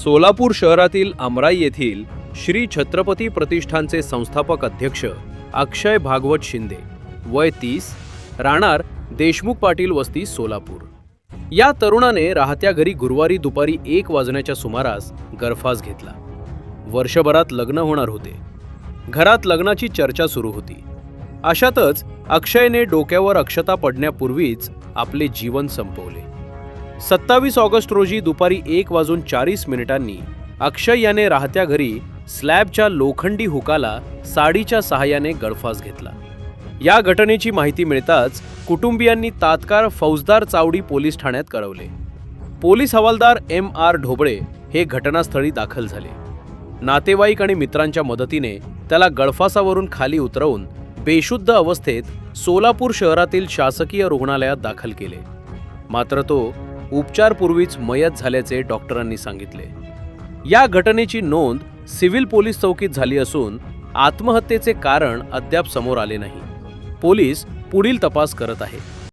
सोलापूर शहरातील आमराई येथील श्री छत्रपती प्रतिष्ठानचे संस्थापक अध्यक्ष अक्षय भागवत शिंदे, वय 30, राहणार देशमुख पाटील वस्ती सोलापूर, या तरुणाने राहत्या घरी गुरुवारी दुपारी 1 वाजण्याच्या सुमारास गळफास घेतला। वर्षभरात लग्न होणार होते। घरात लग्नाची चर्चा सुरू होती। अशातच अक्षयने डोक्यावर अक्षता पडण्यापूर्वीच आपले जीवन संपवले। 27 ऑगस्ट रोजी दुपारी 1:40 अक्षय याने राहत्या घरी स्लॅबच्या लोखंडी हुकाला साडीच्या सहाय्याने गळफास घेतला। या घटनेची माहिती मिळताच कुटुंबियांनी तात्काळ फौजदार चावडी पोलीस ठाण्यात कळवले। पोलीस हवालदार MR ढोबळे हे घटनास्थळी दाखल झाले। नातेवाईक आणि मित्रांच्या मदतीने त्याला गळफासावरून खाली उतरवून बेशुद्ध अवस्थेत सोलापूर शहरातील शासकीय रुग्णालयात दाखल केले। मात्र तो उपचारपूर्वीच मयत झाल्याचे डॉक्टरांनी सांगितले। या घटनेची नोंद सिव्हिल पोलीस चौकीत झाली असून आत्महत्येचे कारण अद्याप समोर आले नाही। पोलीस पुढील तपास करत आहेत।